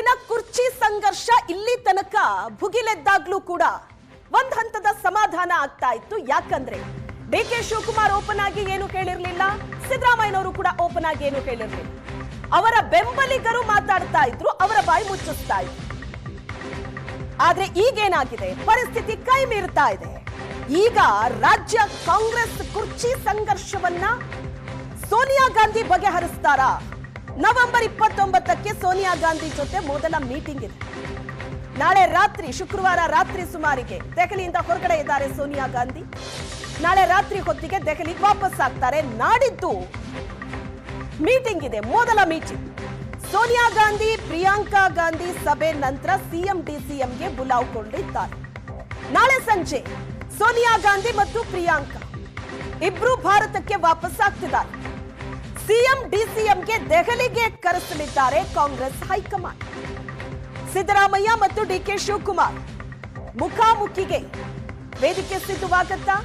ಕಾಂಗ್ರೆಸ್ಸಿನ ಕುರ್ಚಿ ಸಂಘರ್ಷ ಇಲ್ಲಿ ತನಕ ಭುಗಿಲೆದ್ದಾಗ್ಲೂ ಕೂಡ ಒಂದ್ ಹಂತದ ಸಮಾಧಾನ ಆಗ್ತಾ ಇತ್ತು. ಯಾಕಂದ್ರೆ ಡಿಕೆ ಶಿವಕುಮಾರ್ ಓಪನ್ ಆಗಿ ಏನು ಹೇಳಿರ್ಲಿಲ್ಲ, ಸಿದ್ದರಾಮಯ್ಯನವರು ಕೂಡ ಓಪನ್ ಆಗಿ ಏನು ಹೇಳಿರ್ಲಿಲ್ಲ. ಅವರ ಬೆಂಬಲಿಗರು ಮಾತಾಡ್ತಾ ಇದ್ರು, ಅವರ ಬಾಯಿ ಮುಚ್ಚಿಸ್ತಾ ಇದ್ರು. ಆದ್ರೆ ಈಗೇನಾಗಿದೆ, ಪರಿಸ್ಥಿತಿ ಕೈ ಮೀರ್ತಾ ಇದೆ. ಈಗ ರಾಜ್ಯ ಕಾಂಗ್ರೆಸ್ ಕುರ್ಚಿ ಸಂಘರ್ಷವನ್ನ ಸೋನಿಯಾ ಗಾಂಧಿ ಬಗೆಹರಿಸ್ತಾರಾ? ನವೆಂಬರ್ 29ಕ್ಕೆ ಸೋನಿಯಾ ಗಾಂಧಿ ಜೊತೆ ಮೊದಲ ಮೀಟಿಂಗ್ ಇದೆ. ನಾಳೆ ರಾತ್ರಿ, ಶುಕ್ರವಾರ ರಾತ್ರಿ ಸುಮಾರಿಗೆ ದೆಹಲಿಯಿಂದ ಹೊರಗಡೆ ಇದ್ದಾರೆ ಸೋನಿಯಾ ಗಾಂಧಿ. ನಾಳೆ ರಾತ್ರಿ ಹೊತ್ತಿಗೆ ದೆಹಲಿಗೆ ವಾಪಸ್ ಆಗ್ತಾರೆ. ನಾಡಿದ್ದು ಮೀಟಿಂಗ್ ಇದೆ, ಮೊದಲ ಮೀಟಿಂಗ್. ಸೋನಿಯಾ ಗಾಂಧಿ, ಪ್ರಿಯಾಂಕಾ ಗಾಂಧಿ ಸಭೆ ನಂತರ ಸಿಎಂ ಡಿಸಿಎಂಗೆ ಬುಲಾವ್ಕೊಂಡಿದ್ದಾರೆ. ನಾಳೆ ಸಂಜೆ ಸೋನಿಯಾ ಗಾಂಧಿ ಮತ್ತು ಪ್ರಿಯಾಂಕಾ ಇಬ್ರು ಭಾರತಕ್ಕೆ ವಾಪಸ್ ಆಗ್ತಿದ್ದಾರೆ. ಸಿಎಂ ಡಿಸಿಎಂಗೆ ದೆಹಲಿಗೆ ಕರೆಸಲಿದ್ದಾರೆ ಕಾಂಗ್ರೆಸ್ ಹೈಕಮಾಂಡ್. ಸಿದ್ದರಾಮಯ್ಯ ಮತ್ತು ಡಿಕೆ ಶಿವಕುಮಾರ್ ಮುಖಾಮುಖಿಗೆ ವೇದಿಕೆ ಸಿದ್ಧವಾಗುತ್ತಾ?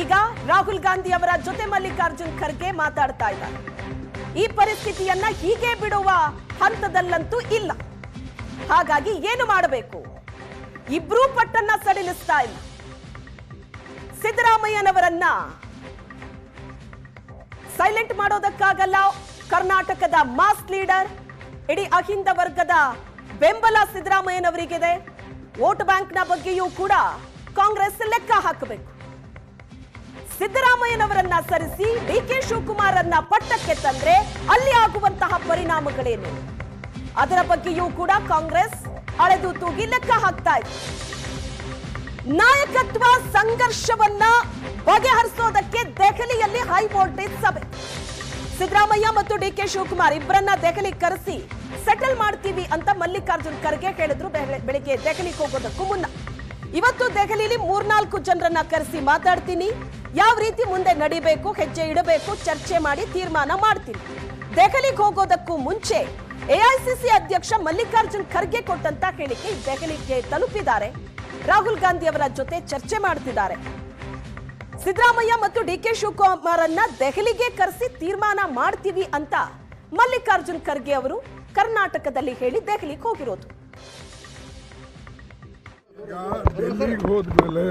ಈಗ ರಾಹುಲ್ ಗಾಂಧಿ ಅವರ ಜೊತೆ ಮಲ್ಲಿಕಾರ್ಜುನ್ ಖರ್ಗೆ ಮಾತಾಡ್ತಾ ಇದ್ದಾರೆ. ಈ ಪರಿಸ್ಥಿತಿಯನ್ನ ಹೀಗೆ ಬಿಡುವ ಹಂತದಲ್ಲಂತೂ ಇಲ್ಲ. ಹಾಗಾಗಿ ಏನು ಮಾಡಬೇಕು? ಇಬ್ರೂ ಪಟ್ಟನ್ನ ಸಡಿಲಿಸ್ತಾ ಇಲ್ಲ. ಸಿದ್ದರಾಮಯ್ಯನವರನ್ನ ಸೈಲೆಂಟ್ ಮಾಡೋದಕ್ಕಾಗಲ್ಲ. ಕರ್ನಾಟಕದ ಮಾಸ್ ಲೀಡರ್, ಇಡೀ ಅಹಿಂದ ವರ್ಗದ ಬೆಂಬಲ ಸಿದ್ದರಾಮಯ್ಯನವರಿಗಿದೆ. ವೋಟ್ ಬ್ಯಾಂಕ್ನ ಬಗ್ಗೆಯೂ ಕೂಡ ಕಾಂಗ್ರೆಸ್ ಲೆಕ್ಕ ಹಾಕಬೇಕು. ಸಿದ್ದರಾಮಯ್ಯನವರನ್ನ ಸರಿಸಿ ಡಿಕೆ ಶಿವಕುಮಾರ್ ಅನ್ನ ಪಟ್ಟಕ್ಕೆ ತಂದ್ರೆ ಅಲ್ಲಿ ಆಗುವಂತಹ ಪರಿಣಾಮಗಳೇನು, ಅದರ ಬಗ್ಗೆಯೂ ಕೂಡ ಕಾಂಗ್ರೆಸ್ ಅಳೆದು ತೂಗಿ ಲೆಕ್ಕ ಹಾಕ್ತಾ ಇದೆ. ನಾಯಕತ್ವ ಸಂಘರ್ಷವನ್ನ ಬಗೆಹರಿಸೋದಕ್ಕೆ ದೆಹಲಿಯಲ್ಲಿ ಹೈ ವೋಲ್ಟೇಜ್ ಸಭೆ. ಸಿದ್ದರಾಮಯ್ಯ ಮತ್ತು ಡಿಕೆ ಶಿವಕುಮಾರ್ ಇಬ್ಬರನ್ನ ದೆಹಲಿ ಕರೆಸಿ ಸೆಟಲ್ ಮಾಡ್ತೀವಿ ಅಂತ ಮಲ್ಲಿಕಾರ್ಜುನ್ ಖರ್ಗೆ ಹೇಳಿದ್ರು ಬೆಳಿಗ್ಗೆ ದೆಹಲಿಗೆ ಹೋಗೋದಕ್ಕೂ ಮುನ್ನ. ಇವತ್ತು ದೆಹಲಿಯಲ್ಲಿ 3-4 ಜನರನ್ನ ಕರೆಸಿ ಮಾತಾಡ್ತೀನಿ, ಯಾವ ರೀತಿ ಮುಂದೆ ನಡಿಬೇಕು, ಹೆಜ್ಜೆ ಇಡಬೇಕು, ಚರ್ಚೆ ಮಾಡಿ ತೀರ್ಮಾನ ಮಾಡ್ತೀನಿ. ದೆಹಲಿಗೆ ಹೋಗೋದಕ್ಕೂ ಮುಂಚೆ ಎಐಸಿಸಿ ಅಧ್ಯಕ್ಷ ಮಲ್ಲಿಕಾರ್ಜುನ್ ಖರ್ಗೆ ಕೊಟ್ಟಂತ ಹೇಳಿಕೆ ದೆಹಲಿಗೆ ತಲುಪಿದ್ದಾರೆ. ರಾಹುಲ್ ಗಾಂಧಿ ಅವರ ಜೊತೆ ಚರ್ಚೆ ಮಾಡ್ತಿದ್ದಾರೆ. ಸಿದ್ದರಾಮಯ್ಯ ಮತ್ತು ಡಿಕೆ ಶಿವಕುಮಾರ್ ಅನ್ನ ದೆಹಲಿಗೆ ಕರೆಸಿ ತೀರ್ಮಾನ ಮಾಡ್ತೀವಿ ಅಂತ ಮಲ್ಲಿಕಾರ್ಜುನ್ ಖರ್ಗೆ ಅವರು ಕರ್ನಾಟಕದಲ್ಲಿ ಹೇಳಿ ದೆಹಲಿಗೆ ಹೋಗಿರೋದು. ಹೋದ್ಮೇಲೆ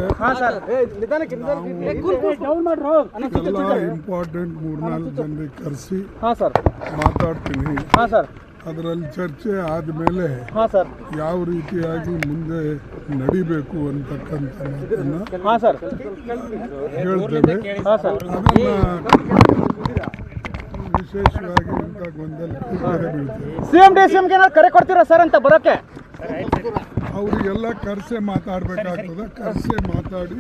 ಇಂಪಾರ್ಟೆಂಟ್ 3-4 ಜನರಿಗೆ ಕರೆಸಿ ಮಾತಾಡ್ತೀನಿ. ಅದರಲ್ಲಿ ಚರ್ಚೆ ಆದ್ಮೇಲೆ ಯಾವ ರೀತಿಯಾಗಿ ಮುಂದೆ ನಡಿಬೇಕು ಅಂತಕ್ಕಂಥ ಹೇಳ್ತೇವೆ. ಅದನ್ನ ವಿಶೇಷವಾಗಿ ಇಂಥ ಗೊಂದಲಕ್ಕೆ ಬೀಳ್ತೇವೆ. ಸಿಎಂ ಡಿಸಿಎಂಗೆ ಕರೆ ಕೊಡ್ತೀರಾ ಸರ್ ಅಂತ ಬರೋಕೆ? ಅವರಿಗೆಲ್ಲ ಕರೆಸೆ ಮಾತಾಡಬೇಕಾಗ್ತದೆ. ಕರೆಸೆ ಮಾತಾಡಿ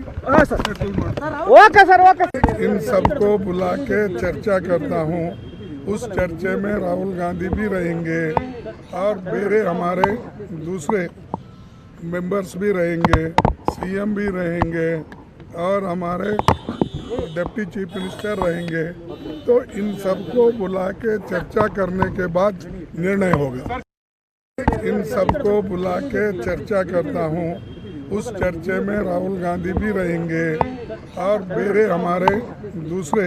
ಸೆಟಲ್ ಮಾಡ್ತಾರೆ. Okay sir, okay. इन सबको बुला के चर्चा करता हूँ. उस चर्चे में राहुल गांधी भी रहेंगे और मेरे हमारे दूसरे मेंबर्स भी रहेंगे, सीएम भी रहेंगे और हमारे डिप्टी चीफ मिनिस्टर रहेंगे. तो इन सबको बुला के चर्चा करने के बाद निर्णय होगा. इन सबको बुला के चर्चा करता हूँ. उस चर्चे में राहुल गांधी भी रहेंगे और मेरे हमारे दूसरे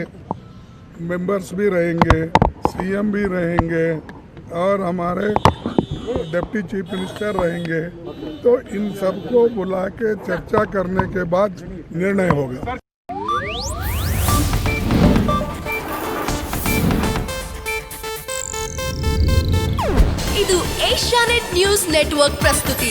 मेंबर्स भी रहेंगे, सीएम भी रहेंगे और हमारे डिप्टी चीफ मिनिस्टर रहेंगे. तो इन सबको बुला के चर्चा करने के बाद निर्णय होगा. ಇದು ಏಷ್ಯಾನೆಟ್ ನ್ಯೂಸ್ ನೆಟ್ವರ್ಕ್ ಪ್ರಸ್ತುತಿ.